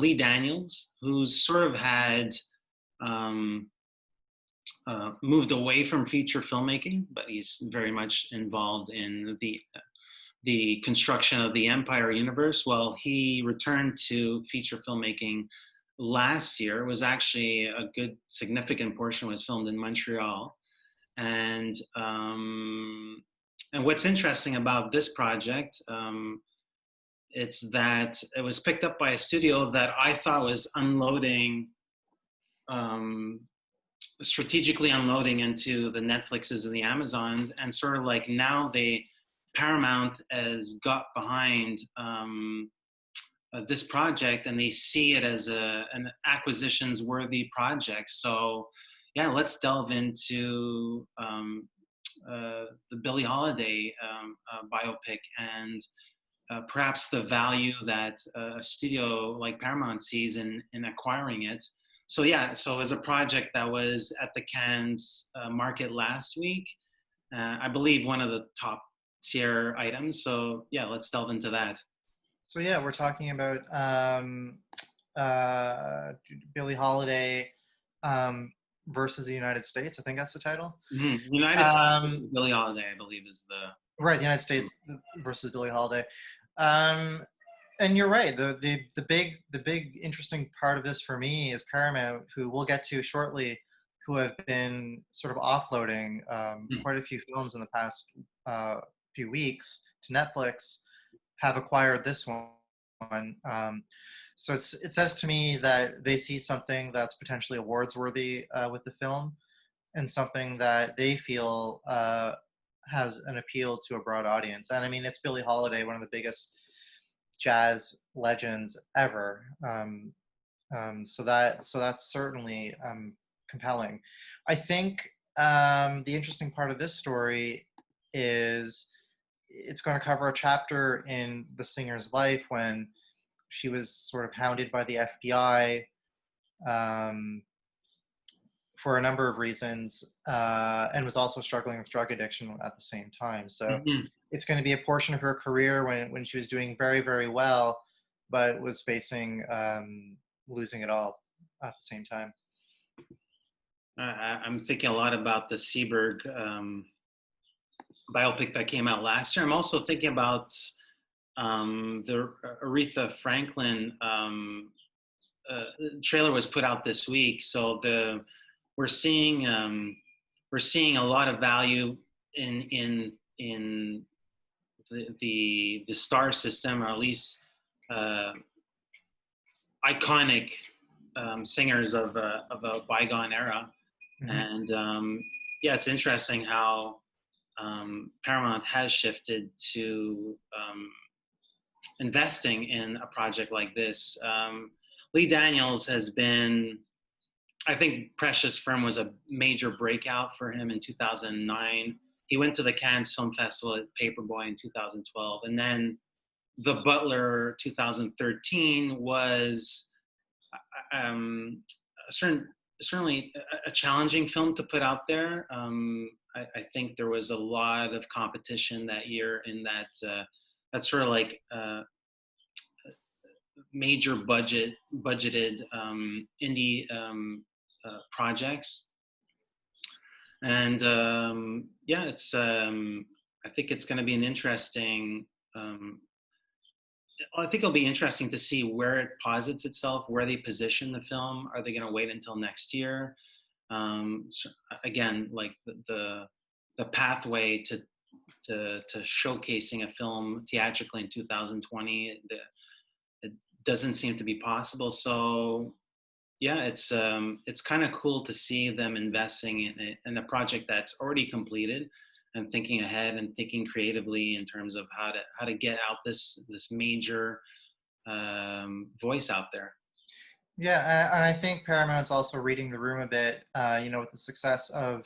Lee Daniels, who's sort of had moved away from feature filmmaking, but he's very much involved in the construction of the Empire universe. Well, he returned to feature filmmaking last year. It was actually a good significant portion was filmed in Montreal. And what's interesting about this project, it's that it was picked up by a studio that I thought was unloading, strategically unloading into the Netflixes and the Amazons, and sort of like now Paramount has got behind this project, and they see it as an acquisitions worthy project. So yeah, let's delve into the Billie Holiday biopic, and perhaps the value that a studio like Paramount sees in acquiring it. So yeah, so it was a project that was at the Cannes market last week. I believe one of the top tier items. So yeah, let's delve into that. So yeah, we're talking about Billie Holiday versus the United States. I think that's the title. Mm-hmm. United States versus Billie Holiday, I believe, is the right. The United States versus Billie Holiday. And you're right. The big interesting part of this for me is Paramount, who we'll get to shortly, who have been sort of offloading quite a few films in the past few weeks to Netflix, have acquired this one. So it says to me that they see something that's potentially awards worthy with the film, and something that they feel has an appeal to a broad audience. And I mean, it's Billie Holiday, one of the biggest jazz legends ever. So that's certainly compelling. I think the interesting part of this story is it's going to cover a chapter in the singer's life when she was sort of hounded by the FBI for a number of reasons, and was also struggling with drug addiction at the same time. So it's going to be a portion of her career when she was doing very, very well, but was facing losing it all at the same time. I'm thinking a lot about the Seberg biopic that came out last year. I'm also thinking about the Aretha Franklin trailer was put out this week. So we're seeing a lot of value in the star system, or at least iconic singers of a bygone era. Mm-hmm. And yeah, it's interesting how Paramount has shifted to investing in a project like this. Lee Daniels has been, I think Precious Firm was a major breakout for him in 2009. He went to the Cannes Film Festival at Paperboy in 2012. And then The Butler 2013 was certainly a challenging film to put out there. I think there was a lot of competition that year in that sort of like major budgeted indie projects. And yeah, it's I think it's going to be an interesting I think it'll be interesting to see where it posits itself, where they position the film. Are they going to wait until next year? So again, like the pathway to showcasing a film theatrically in 2020, it doesn't seem to be possible. So yeah, it's kind of cool to see them investing in a project that's already completed, and thinking ahead and thinking creatively in terms of how to get out this major voice out there. Yeah, and I think Paramount's also reading the room a bit, with the success of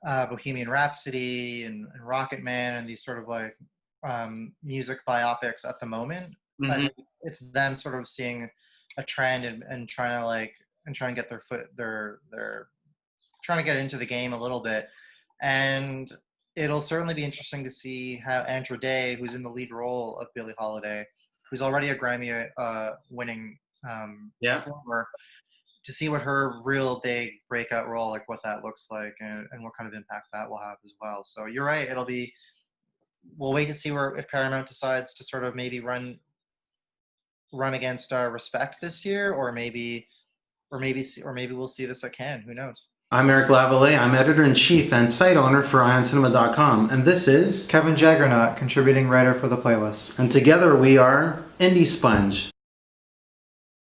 Bohemian Rhapsody and Rocket Man and these sort of like music biopics at the moment. Mm-hmm. I think it's them sort of seeing a trend and trying to get they're trying to get into the game a little bit. And it'll certainly be interesting to see how Andra Day, who's in the lead role of Billie Holiday, who's already a Grammy winning performer, to see what her real big breakout role, like what that looks like, and what kind of impact that will have as well. So you're right. We'll wait to see if Paramount decides to sort of maybe run against Respect this year, or maybe we'll see this at Cannes. Who knows? I'm Eric Lavallée. I'm editor-in-chief and site owner for IONCINEMA.com, and this is Kevin Jagernauth, contributing writer for the playlist. And together we are IndieSponge.